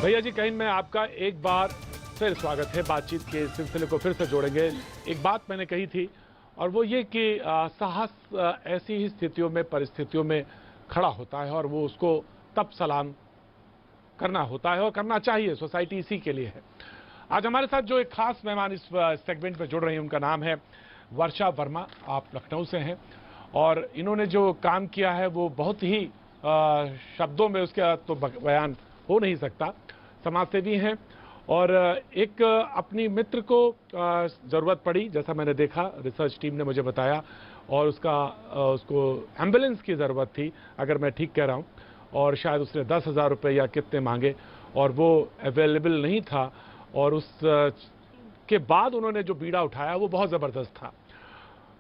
भैया जी कहीं मैं आपका एक बार फिर स्वागत है। बातचीत के सिलसिले को फिर से जोड़ेंगे। एक बात मैंने कही थी और वो ये कि साहस ऐसी ही स्थितियों में परिस्थितियों में खड़ा होता है और वो उसको तब सलाम करना होता है और करना चाहिए। सोसाइटी इसी के लिए है। आज हमारे साथ जो एक खास मेहमान इस सेगमेंट में जुड़ रही हैं उनका नाम है वर्षा वर्मा। आप लखनऊ से हैं और इन्होंने जो काम किया है वो बहुत ही शब्दों में उसका तो बयान हो नहीं सकता। समाज सेवी हैं और एक अपनी मित्र को ज़रूरत पड़ी, जैसा मैंने देखा, रिसर्च टीम ने मुझे बताया, और उसको एम्बुलेंस की ज़रूरत थी, अगर मैं ठीक कह रहा हूँ, और शायद उसने 10,000 रुपये या कितने मांगे और वो अवेलेबल नहीं था। और उस के बाद उन्होंने जो बीड़ा उठाया वो बहुत ज़बरदस्त था।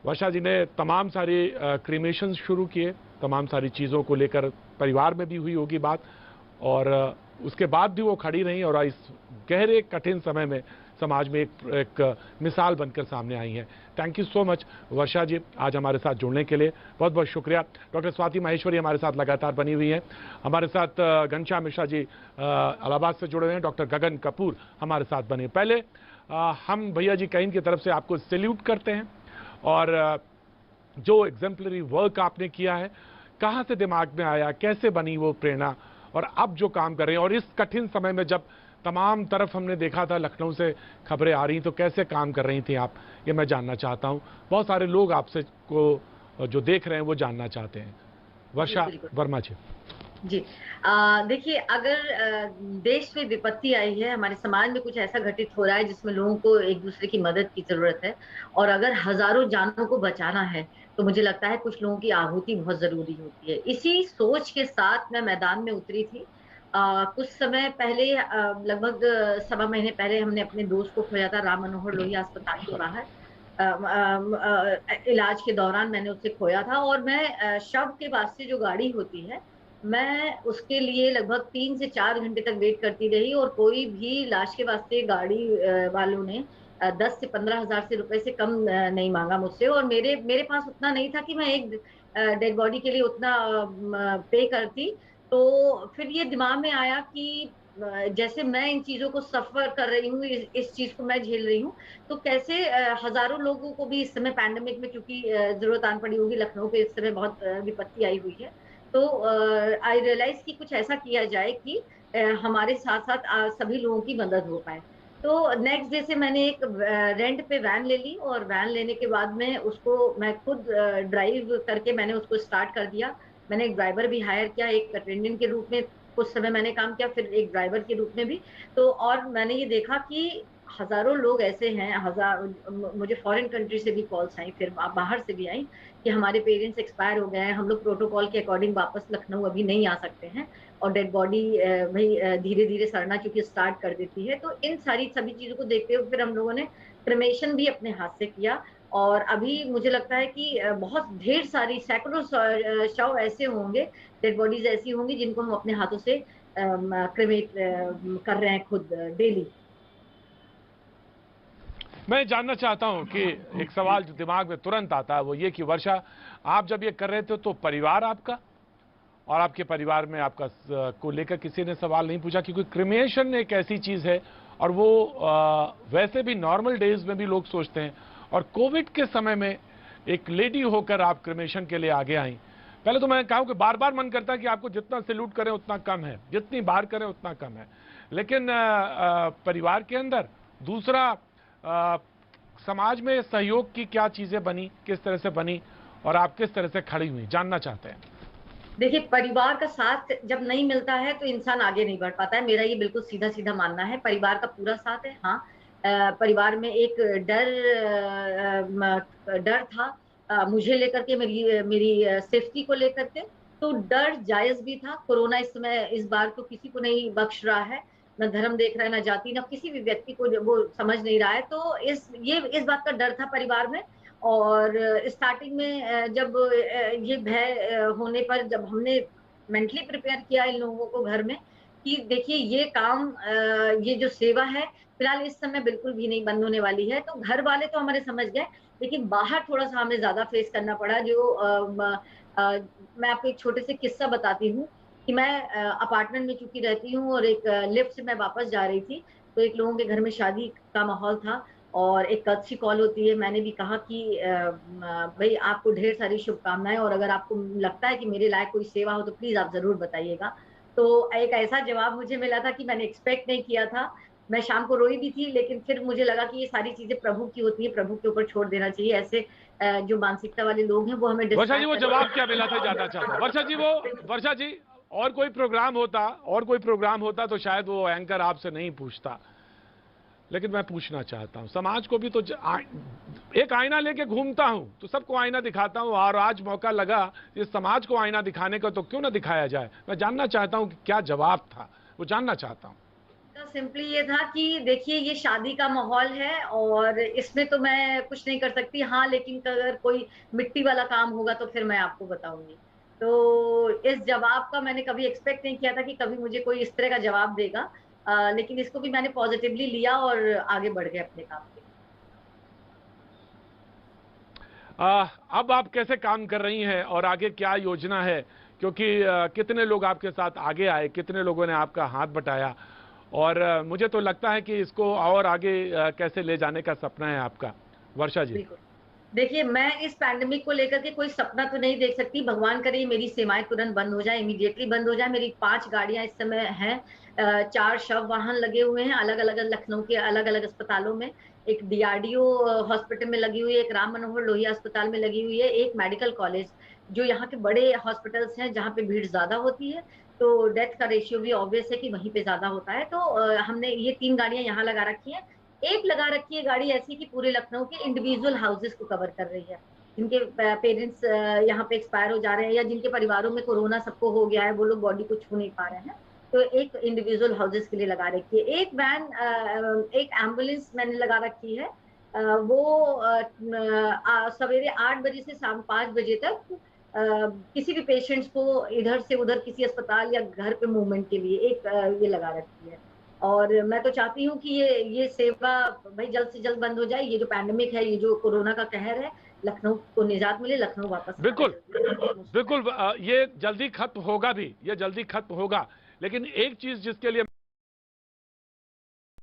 वर्षा जी ने तमाम सारी क्रीमेशन शुरू किए, तमाम सारी चीज़ों को लेकर परिवार में भी हुई होगी बात, और उसके बाद भी वो खड़ी रही और इस गहरे कठिन समय में समाज में एक मिसाल बनकर सामने आई हैं। थैंक यू सो मच वर्षा जी, आज हमारे साथ जुड़ने के लिए बहुत बहुत शुक्रिया। डॉक्टर स्वाति माहेश्वरी हमारे साथ लगातार बनी हुई हैं। हमारे साथ घनश्याम मिश्रा जी इलाहाबाद से जुड़े हुए हैं। डॉक्टर गगन कपूर हमारे साथ बने। पहले हम भैया जी कहीं की तरफ से आपको सैल्यूट करते हैं और जो एग्जाम्पलरी वर्क आपने किया है, कहाँ से दिमाग में आया, कैसे बनी वो प्रेरणा, और अब जो काम कर रहे हैं, और इस कठिन समय में जब तमाम तरफ हमने देखा था लखनऊ से खबरें आ रही तो कैसे काम कर रही थी आप, ये मैं जानना चाहता हूँ। बहुत सारे लोग आपसे को जो देख रहे हैं वो जानना चाहते हैं। जी, वर्षा बिल्कुल। वर्मा जी। जी। देखिए, अगर देश में विपत्ति आई है, हमारे समाज में कुछ ऐसा घटित हो रहा है जिसमें लोगों को एक-दूसरे की मदद की ज़रूरत है और अगर हज़ारों जानों को बचाना है, तो मुझे लगता है कुछ लोगों की आहुति बहुत ज़रूरी होती है। इसी सोच के साथ मैं मैदान में उतरी थी। कुछ समय पहले लगभग सवा महीने पहले हमने अपने दोस्त को खोया था राम मनोहर लोहिया अस्पताल के बाहर। इलाज के दौरान मैंने उसे खोया था और मैं शव के वास्ते जो गाड़ी होती है, मैं उसके लिए लगभग 3 से 4 घंटे तक वेट करती रही और कोई भी लाश के वास्ते गाड़ी वालों ने 10 से 15,000 से रुपए से कम नहीं माँगा मुझसे और मेरे मेरे पास उतना नहीं था कि मैं एक डेड बॉडी के लिए उतना पे करती। तो फिर ये दिमाग में आया कि जैसे मैं इन चीज़ों को सफ़र कर रही हूँ, इस चीज़ को मैं झेल रही हूँ, तो कैसे हज़ारों लोगों को भी इस समय पैंडेमिक में चूँकि ज़रूरत आन पड़ी होगी, लखनऊ पे इस समय बहुत विपत्ति आई हुई है। तो आई रियलाइज़ कि कुछ ऐसा किया जाए कि हमारे साथ-साथ सभी लोगों की मदद हो पाए। तो नेक्स्ट डे से मैंने एक रेंट पे वैन ले ली और वैन लेने के बाद में उसको मैं खुद ड्राइव करके मैंने उसको स्टार्ट कर दिया। मैंने एक ड्राइवर भी हायर किया, एक अटेंडेंट के रूप में कुछ समय मैंने काम किया, फिर एक ड्राइवर के रूप में भी। तो और मैंने ये देखा कि हज़ारों लोग ऐसे हैं, मुझे फॉरेन कंट्री से भी कॉल्स आई, फिर बाहर से भी आई कि हमारे पेरेंट्स एक्सपायर हो गए हैं, हम लोग प्रोटोकॉल के अकॉर्डिंग वापस लखनऊ अभी नहीं आ सकते हैं और डेड बॉडी भई धीरे-धीरे सड़ना चूँकि स्टार्ट कर देती है। तो इन सभी चीज़ों को देखते हुए फिर हम लोगों ने क्रेमेशन भी अपने हाथ से किया और अभी मुझे लगता है कि बहुत ढेर सारी सैकड़ों शव ऐसे होंगे, डेड बॉडीज़ ऐसी होंगी जिनको हम अपने हाथों से क्रेमेट कर रहे हैं खुद डेली। मैं जानना चाहता हूं कि एक सवाल जो दिमाग में तुरंत आता है वो ये कि वर्षा, आप जब ये कर रहे थे तो परिवार आपका और आपके परिवार में आपका को लेकर किसी ने सवाल नहीं पूछा? क्योंकि क्रिमिनेशन एक ऐसी चीज है और वो वैसे भी नॉर्मल डेज में भी लोग सोचते हैं, और कोविड के समय में एक लेडी होकर आप क्रिमेशन के लिए आगे आई। पहले तो मैं कहूं कि बार बार मन करता है कि आपको जितना सैल्यूट करें उतना कम है, जितनी बार करें उतना कम है, लेकिन परिवार के अंदर दूसरा समाज में सहयोग की क्या चीजें बनी, किस तरह से बनी, और आप किस तरह से खड़ी हुई, जानना चाहते हैं। देखिए, परिवार का साथ जब नहीं मिलता है तो इंसान आगे नहीं बढ़ पाता है। मेरा ये बिल्कुल सीधा-सीधा मानना है। परिवार का पूरा साथ है। हाँ, परिवार में एक डर डर था मुझे लेकर के मेरी मेरी सेफ्टी को लेकर के, तो डर जायज़ भी था। कोरोना इस समय इस बार तो किसी को नहीं बख्श रहा है, ना धर्म देख रहा है, ना जाति, ना किसी भी व्यक्ति को वो समझ नहीं रहा है। तो इस बात का डर था परिवार में और स्टार्टिंग में जब ये भय होने पर जब हमने मेंटली प्रिपेयर किया इन लोगों को घर में कि देखिए ये काम ये जो सेवा है फिलहाल इस समय बिल्कुल भी नहीं बंद होने वाली है। तो घर वाले तो हमारे समझ गए, लेकिन बाहर थोड़ा-सा हमें ज़्यादा फेस करना पड़ा जो मैं आपको एक छोटे से किस्सा बताती हूँ कि मैं अपार्टमेंट में चूंकि रहती हूँ और एक लिफ्ट से मैं वापस जा रही थी, तो एक लोगों के घर में शादी का माहौल था और एक कर्टसी कॉल होती है। मैंने भी कहा कि भाई आपको ढेर सारी शुभकामनाएं, और अगर आपको लगता है कि मेरे लायक कोई सेवा हो तो प्लीज आप जरूर बताइएगा। तो एक ऐसा जवाब मुझे मिला था कि मैंने एक्सपेक्ट नहीं किया था। मैं शाम को रोई भी थी, लेकिन फिर मुझे लगा कि ये सारी चीजें प्रभु की होती है, प्रभु के ऊपर छोड़ देना चाहिए। ऐसे जो मानसिकता वाले लोग हैं वो हमें वर्षा जी, डिस्ट्रैक्ट वो जवाब क्या करते मिला था जानना चाहता हूं। वर्षा जी, वो वर्षा जी, और कोई प्रोग्राम होता, और कोई प्रोग्राम होता तो शायद वो एंकर आपसे नहीं पूछता, लेकिन मैं पूछना चाहता हूं। समाज को भी तो एक आईना लेके घूमता हूं, तो सबको आईना दिखाता हूं, और आज मौका लगा इस समाज को आईना दिखाने का, तो क्यों ना दिखाया जाए। मैं जानना चाहता हूं कि क्या जवाब था, वो जानना चाहता हूं। सिंपली ये था कि देखिए ये शादी का माहौल है और इसमें तो मैं कुछ नहीं कर सकती। हाँ, लेकिन अगर कोई मिट्टी वाला काम होगा तो फिर मैं आपको बताऊंगी। तो इस जवाब का मैंने कभी एक्सपेक्ट नहीं किया था कि कभी मुझे कोई इस तरह का जवाब देगा। लेकिन इसको भी मैंने पॉजिटिवली लिया और आगे बढ़ गए अपने काम के लिए। अब आप कैसे काम कर रही हैं और आगे क्या योजना है? क्योंकि कितने लोग आपके साथ आगे आए, कितने लोगों ने आपका हाथ बटाया, और मुझे तो लगता है कि इसको और आगे कैसे ले जाने का सपना है आपका, वर्षा जी। बिल्कुल। देखिए, मैं इस पैंडेमिक को लेकर के कोई सपना तो नहीं देख सकती। भगवान करे ये मेरी सेवाएँ तुरंत बंद हो जाए, इमीडिएटली बंद हो जाए। मेरी 5 गाड़ियाँ इस समय हैं। 4 शव वाहन लगे हुए हैं अलग-अलग लखनऊ के अलग-अलग अस्पतालों में। एक डीआरडीओ हॉस्पिटल में लगी हुई है, एक राम मनोहर लोहिया अस्पताल में लगी हुई है, एक मेडिकल कॉलेज, जो यहाँ के बड़े हॉस्पिटल्स हैं जहाँ पे भीड़ ज़्यादा होती है, तो डेथ का रेशियो भी ऑब्वियस है कि वहीं पे ज़्यादा होता है। तो हमने ये 3 गाड़ियाँ यहाँ लगा रखी हैं। एक लगा रखी है गाड़ी ऐसी कि पूरे लखनऊ के इंडिविजुअल हाउसेस को कवर कर रही है, जिनके पेरेंट्स यहाँ पे एक्सपायर हो जा रहे हैं या जिनके परिवारों में कोरोना सबको हो गया है, वो लोग बॉडी को छू नहीं पा रहे हैं, तो एक इंडिविजुअल हाउसेस के लिए लगा रखी है। एक वैन, एक एम्बुलेंस मैंने लगा रखी है। वो सवेरे 8 बजे से शाम 5 बजे तक किसी भी पेशेंट्स को इधर से उधर किसी अस्पताल या घर पे मूवमेंट के लिए एक ये लगा रखी है। और मैं तो चाहती हूँ कि ये सेवा भाई जल्द से जल्द बंद हो जाए। ये जो पैंडेमिक है, ये जो कोरोना का कहर है, लखनऊ को निजात मिले, लखनऊ वापस हमारा बिल्कुल, जल्दी। बिल्कुल, ये जल्दी खत्म होगा भी, ये जल्दी खत्म होगा। लेकिन एक चीज जिसके लिए